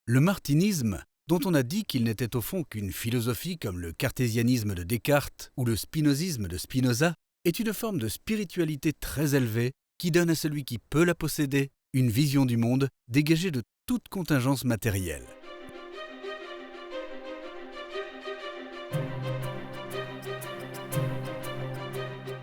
Le martinisme, dont on a dit qu'il n'était au fond qu'une philosophie comme le cartésianisme de Descartes ou le spinozisme de Spinoza, est une forme de spiritualité très élevée qui donne à celui qui peut la posséder une vision du monde dégagée de toute contingence matérielle.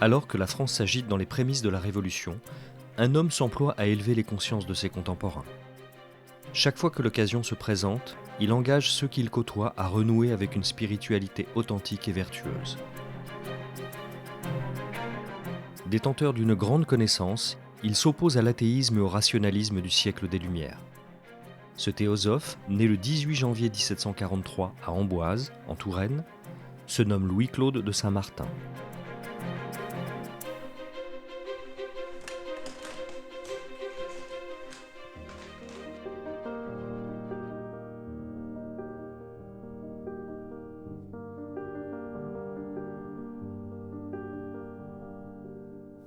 Alors que la France s'agite dans les prémices de la Révolution, un homme s'emploie à élever les consciences de ses contemporains. Chaque fois que l'occasion se présente, il engage ceux qu'il côtoie à renouer avec une spiritualité authentique et vertueuse. Détenteur d'une grande connaissance, il s'oppose à l'athéisme et au rationalisme du siècle des Lumières. Ce théosophe, né le 18 janvier 1743 à Amboise, en Touraine, se nomme Louis-Claude de Saint-Martin.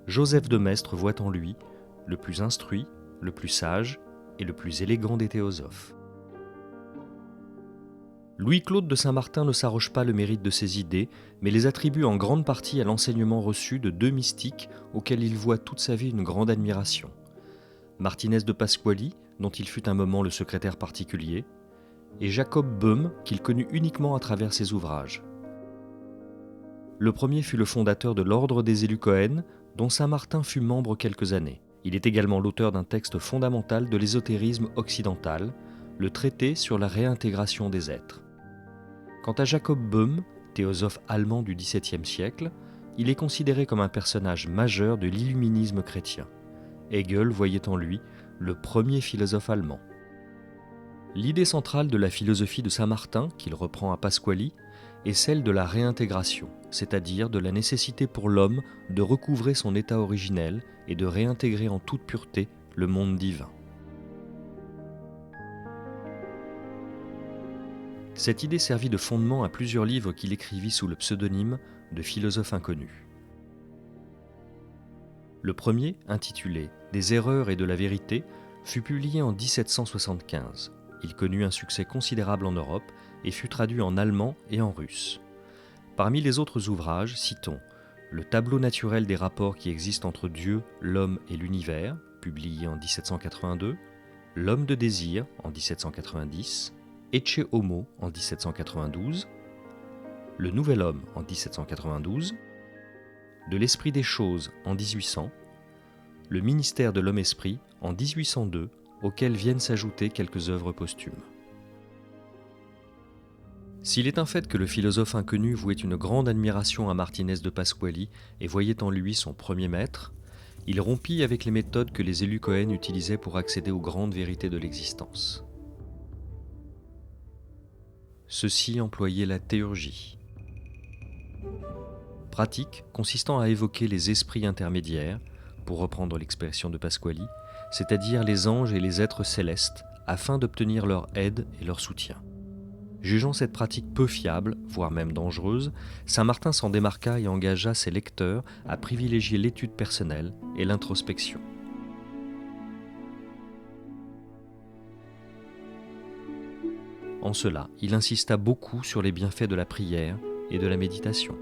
Joseph de Maistre voit en lui le plus instruit, le plus sage et le plus élégant des théosophes. Louis-Claude de Saint-Martin ne s'arroge pas le mérite de ses idées, mais les attribue en grande partie à l'enseignement reçu de deux mystiques auxquels il voit toute sa vie une grande admiration. Martinès de Pasquali, dont il fut un moment le secrétaire particulier, et Jacob Böhm, qu'il connut uniquement à travers ses ouvrages. Le premier fut le fondateur de l'Ordre des élus Cohen, dont Saint-Martin fut membre quelques années. Il est également l'auteur d'un texte fondamental de l'ésotérisme occidental, le traité sur la réintégration des êtres. Quant à Jacob Böhm, théosophe allemand du XVIIe siècle, il est considéré comme un personnage majeur de l'illuminisme chrétien. Hegel voyait en lui le premier philosophe allemand. L'idée centrale de la philosophie de Saint-Martin, qu'il reprend à Pasquali, est celle de la réintégration, c'est-à-dire de la nécessité pour l'homme de recouvrer son état originel et de réintégrer en toute pureté le monde divin. Cette idée servit de fondement à plusieurs livres qu'il écrivit sous le pseudonyme de philosophe inconnu. Le premier, intitulé « Des erreurs et de la vérité », fut publié en 1775. Il connut un succès considérable en Europe et fut traduit en allemand et en russe. Parmi les autres ouvrages, citons Le tableau naturel des rapports qui existent entre Dieu, l'homme et l'univers, publié en 1782, L'homme de désir en 1790, Ecce Homo en 1792, Le nouvel homme en 1792, De l'esprit des choses en 1800, Le ministère de l'homme-esprit en 1802, auxquels viennent s'ajouter quelques œuvres posthumes. S'il est un fait que le philosophe inconnu vouait une grande admiration à Martinès de Pasquali et voyait en lui son premier maître, il rompit avec les méthodes que les élus Cohen utilisaient pour accéder aux grandes vérités de l'existence. Ceux-ci employaient la théurgie, pratique consistant à évoquer les esprits intermédiaires, pour reprendre l'expression de Pasquali, c'est-à-dire les anges et les êtres célestes, afin d'obtenir leur aide et leur soutien. Jugeant cette pratique peu fiable, voire même dangereuse, Saint-Martin s'en démarqua et engagea ses lecteurs à privilégier l'étude personnelle et l'introspection. En cela, il insista beaucoup sur les bienfaits de la prière et de la méditation.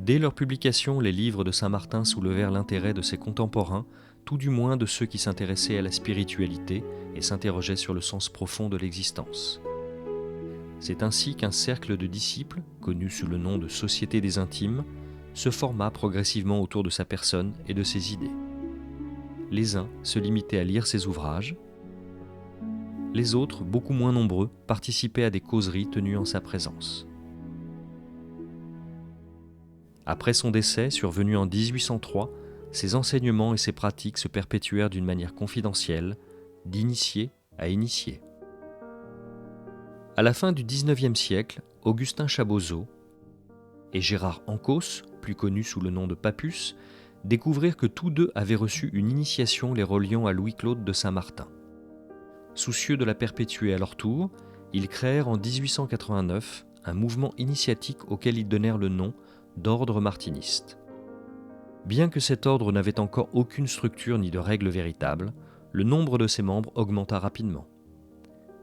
Dès leur publication, les livres de Saint-Martin soulevèrent l'intérêt de ses contemporains, tout du moins de ceux qui s'intéressaient à la spiritualité et s'interrogeaient sur le sens profond de l'existence. C'est ainsi qu'un cercle de disciples, connu sous le nom de Société des Intimes, se forma progressivement autour de sa personne et de ses idées. Les uns se limitaient à lire ses ouvrages, les autres, beaucoup moins nombreux, participaient à des causeries tenues en sa présence. Après son décès, survenu en 1803, ses enseignements et ses pratiques se perpétuèrent d'une manière confidentielle, d'initié à initié. À la fin du XIXe siècle, Augustin Chabozeau et Gérard Ancos, plus connu sous le nom de Papus, découvrirent que tous deux avaient reçu une initiation les reliant à Louis-Claude de Saint-Martin. Soucieux de la perpétuer à leur tour, ils créèrent en 1889 un mouvement initiatique auquel ils donnèrent le nom d'ordre martiniste. Bien que cet ordre n'avait encore aucune structure ni de règles véritables, le nombre de ses membres augmenta rapidement.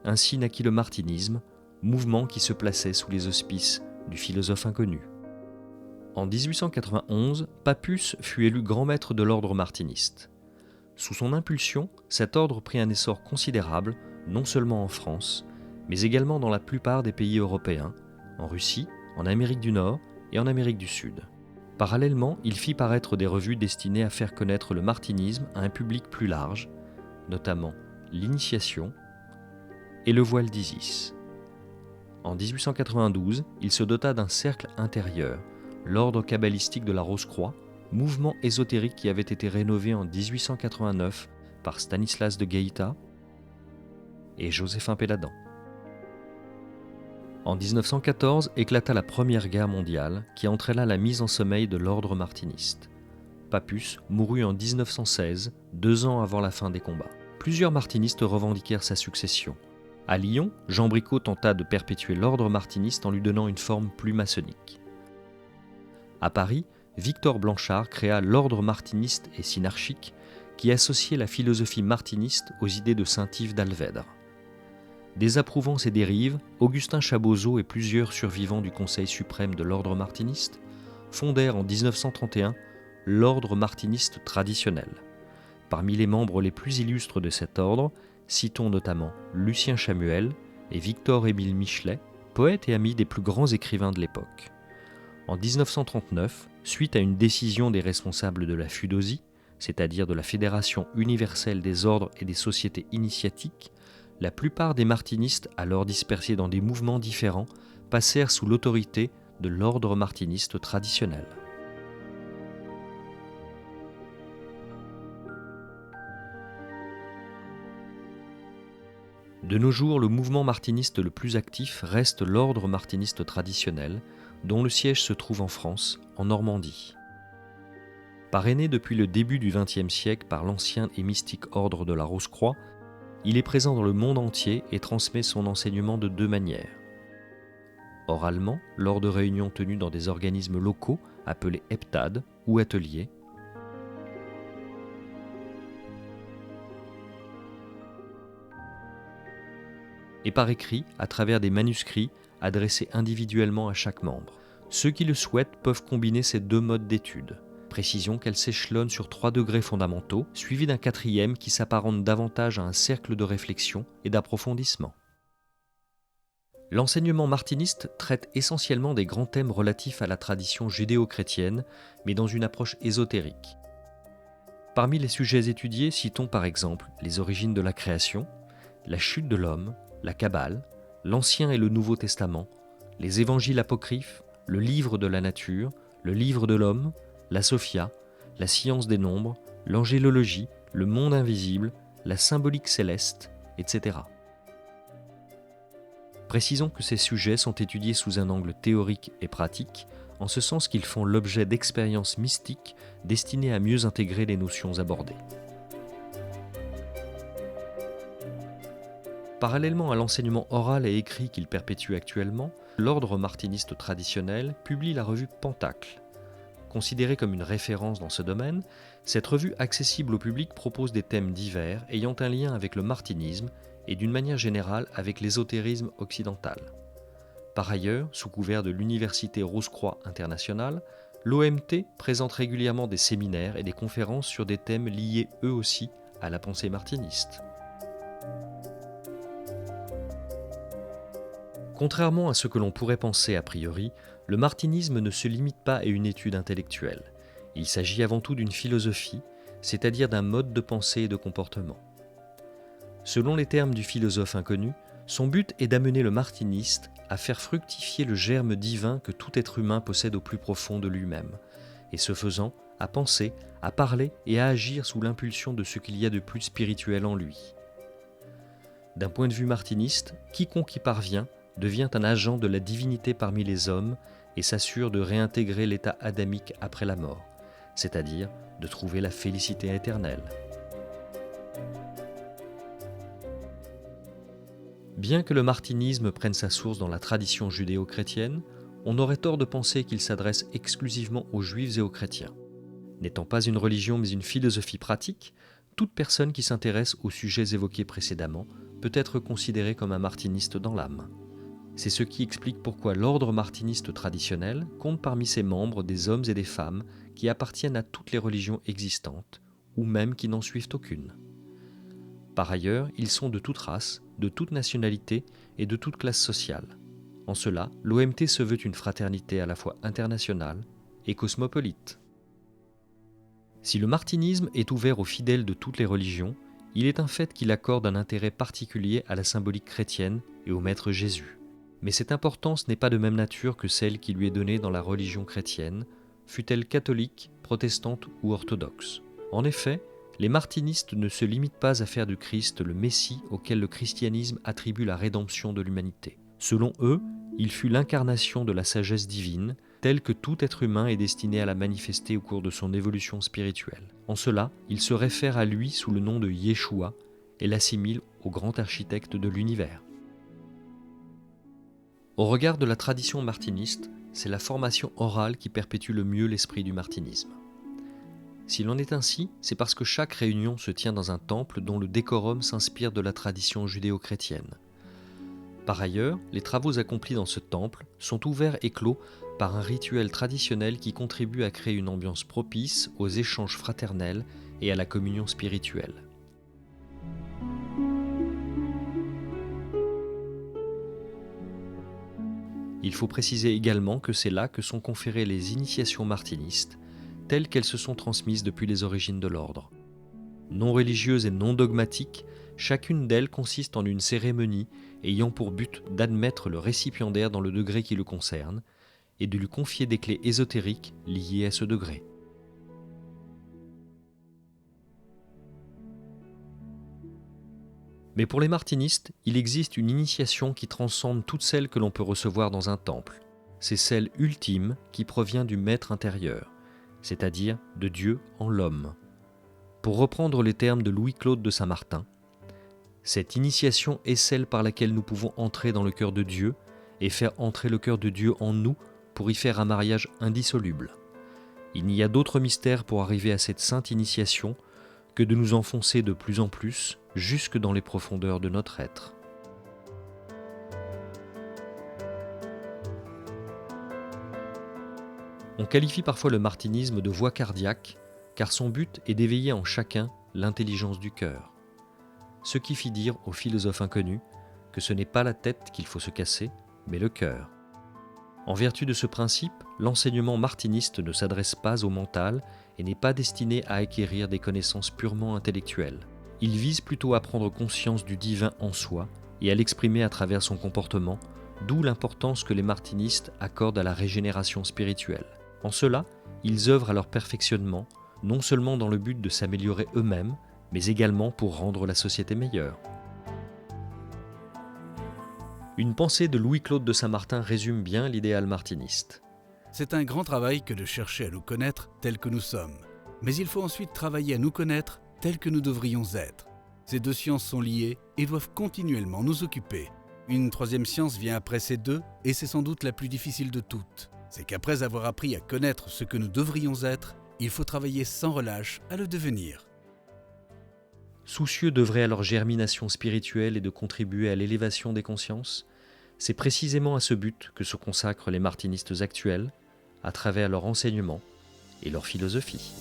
Ainsi naquit le martinisme, mouvement qui se plaçait sous les auspices du philosophe inconnu. En 1891, Papus fut élu grand maître de l'ordre martiniste. Sous son impulsion, cet ordre prit un essor considérable, non seulement en France, mais également dans la plupart des pays européens, en Russie, en Amérique du Nord et en Amérique du Sud. Parallèlement, il fit paraître des revues destinées à faire connaître le martinisme à un public plus large, notamment l'Initiation et le Voile d'Isis. En 1892, il se dota d'un cercle intérieur, l'ordre kabbalistique de la Rose-Croix, mouvement ésotérique qui avait été rénové en 1889 par Stanislas de Guaita et Joséphin Péladan. En 1914 éclata la Première Guerre mondiale qui entraîna la mise en sommeil de l'ordre martiniste. Papus mourut en 1916, 2 ans avant la fin des combats. Plusieurs martinistes revendiquèrent sa succession. À Lyon, Jean Bricot tenta de perpétuer l'ordre martiniste en lui donnant une forme plus maçonnique. À Paris, Victor Blanchard créa l'ordre martiniste et synarchique qui associait la philosophie martiniste aux idées de saint Yves d'Alvèdre. Désapprouvant ces dérives, Augustin Chabozeau et plusieurs survivants du Conseil suprême de l'ordre martiniste fondèrent en 1931 l'ordre martiniste traditionnel. Parmi les membres les plus illustres de cet ordre, citons notamment Lucien Chamuel et Victor-Émile Michelet, poètes et amis des plus grands écrivains de l'époque. En 1939, suite à une décision des responsables de la FUDOSI, c'est-à-dire de la Fédération universelle des ordres et des sociétés initiatiques, la plupart des martinistes, alors dispersés dans des mouvements différents, passèrent sous l'autorité de l'ordre martiniste traditionnel. De nos jours, le mouvement martiniste le plus actif reste l'ordre martiniste traditionnel, dont le siège se trouve en France, en Normandie. Parrainé depuis le début du XXe siècle par l'ancien et mystique ordre de la Rose-Croix, il est présent dans le monde entier et transmet son enseignement de 2 manières. Oralement, lors de réunions tenues dans des organismes locaux appelés heptades ou ateliers, et par écrit à travers des manuscrits adressés individuellement à chaque membre. Ceux qui le souhaitent peuvent combiner ces 2 modes d'étude. Précision qu'elle s'échelonne sur 3 degrés fondamentaux, suivi d'un 4e qui s'apparente davantage à un cercle de réflexion et d'approfondissement. L'enseignement martiniste traite essentiellement des grands thèmes relatifs à la tradition judéo-chrétienne, mais dans une approche ésotérique. Parmi les sujets étudiés, citons par exemple les origines de la création, la chute de l'homme, la Kabbale, l'Ancien et le Nouveau Testament, les évangiles apocryphes, le livre de la nature, le livre de l'homme, la Sophia, la science des nombres, l'angélologie, le monde invisible, la symbolique céleste, etc. Précisons que ces sujets sont étudiés sous un angle théorique et pratique, en ce sens qu'ils font l'objet d'expériences mystiques destinées à mieux intégrer les notions abordées. Parallèlement à l'enseignement oral et écrit qu'il perpétue actuellement, l'ordre martiniste traditionnel publie la revue Pentacle. Considérée comme une référence dans ce domaine, cette revue accessible au public propose des thèmes divers ayant un lien avec le martinisme et d'une manière générale avec l'ésotérisme occidental. Par ailleurs, sous couvert de l'Université Rose-Croix internationale, l'OMT présente régulièrement des séminaires et des conférences sur des thèmes liés eux aussi à la pensée martiniste. Contrairement à ce que l'on pourrait penser a priori, le martinisme ne se limite pas à une étude intellectuelle. Il s'agit avant tout d'une philosophie, c'est-à-dire d'un mode de pensée et de comportement. Selon les termes du philosophe inconnu, son but est d'amener le martiniste à faire fructifier le germe divin que tout être humain possède au plus profond de lui-même, et ce faisant, à penser, à parler et à agir sous l'impulsion de ce qu'il y a de plus spirituel en lui. D'un point de vue martiniste, quiconque y parvient devient un agent de la divinité parmi les hommes et s'assure de réintégrer l'état adamique après la mort, c'est-à-dire de trouver la félicité éternelle. Bien que le martinisme prenne sa source dans la tradition judéo-chrétienne, on aurait tort de penser qu'il s'adresse exclusivement aux juifs et aux chrétiens. N'étant pas une religion mais une philosophie pratique, toute personne qui s'intéresse aux sujets évoqués précédemment peut être considérée comme un martiniste dans l'âme. C'est ce qui explique pourquoi l'ordre martiniste traditionnel compte parmi ses membres des hommes et des femmes qui appartiennent à toutes les religions existantes, ou même qui n'en suivent aucune. Par ailleurs, ils sont de toute race, de toute nationalité et de toute classe sociale. En cela, l'OMT se veut une fraternité à la fois internationale et cosmopolite. Si le martinisme est ouvert aux fidèles de toutes les religions, il est un fait qu'il accorde un intérêt particulier à la symbolique chrétienne et au Maître Jésus. Mais cette importance n'est pas de même nature que celle qui lui est donnée dans la religion chrétienne, fût-elle catholique, protestante ou orthodoxe. En effet, les martinistes ne se limitent pas à faire du Christ le Messie auquel le christianisme attribue la rédemption de l'humanité. Selon eux, il fut l'incarnation de la sagesse divine, telle que tout être humain est destiné à la manifester au cours de son évolution spirituelle. En cela, ils se réfèrent à lui sous le nom de Yeshua et l'assimilent au grand architecte de l'univers. Au regard de la tradition martiniste, c'est la formation orale qui perpétue le mieux l'esprit du martinisme. S'il en est ainsi, c'est parce que chaque réunion se tient dans un temple dont le décorum s'inspire de la tradition judéo-chrétienne. Par ailleurs, les travaux accomplis dans ce temple sont ouverts et clos par un rituel traditionnel qui contribue à créer une ambiance propice aux échanges fraternels et à la communion spirituelle. Il faut préciser également que c'est là que sont conférées les initiations martinistes, telles qu'elles se sont transmises depuis les origines de l'ordre. Non religieuses et non dogmatiques, chacune d'elles consiste en une cérémonie ayant pour but d'admettre le récipiendaire dans le degré qui le concerne et de lui confier des clés ésotériques liées à ce degré. Mais pour les martinistes, il existe une initiation qui transcende toutes celles que l'on peut recevoir dans un temple. C'est celle ultime qui provient du Maître intérieur, c'est-à-dire de Dieu en l'homme. Pour reprendre les termes de Louis-Claude de Saint-Martin, cette initiation est celle par laquelle nous pouvons entrer dans le cœur de Dieu et faire entrer le cœur de Dieu en nous pour y faire un mariage indissoluble. Il n'y a d'autre mystère pour arriver à cette sainte initiation que de nous enfoncer de plus en plus jusque dans les profondeurs de notre être. On qualifie parfois le martinisme de voie cardiaque, car son but est d'éveiller en chacun l'intelligence du cœur. Ce qui fit dire au philosophe inconnu que ce n'est pas la tête qu'il faut se casser, mais le cœur. En vertu de ce principe, l'enseignement martiniste ne s'adresse pas au mental et n'est pas destiné à acquérir des connaissances purement intellectuelles. Il vise plutôt à prendre conscience du divin en soi et à l'exprimer à travers son comportement, d'où l'importance que les martinistes accordent à la régénération spirituelle. En cela, ils œuvrent à leur perfectionnement, non seulement dans le but de s'améliorer eux-mêmes, mais également pour rendre la société meilleure. Une pensée de Louis-Claude de Saint-Martin résume bien l'idéal martiniste. C'est un grand travail que de chercher à nous connaître tels que nous sommes. Mais il faut ensuite travailler à nous connaître tels que nous devrions être. Ces deux sciences sont liées et doivent continuellement nous occuper. Une troisième science vient après ces deux et c'est sans doute la plus difficile de toutes. C'est qu'après avoir appris à connaître ce que nous devrions être, il faut travailler sans relâche à le devenir. Soucieux d'œuvrer à leur germination spirituelle et de contribuer à l'élévation des consciences, c'est précisément à ce but que se consacrent les martinistes actuels, à travers leur enseignement et leur philosophie.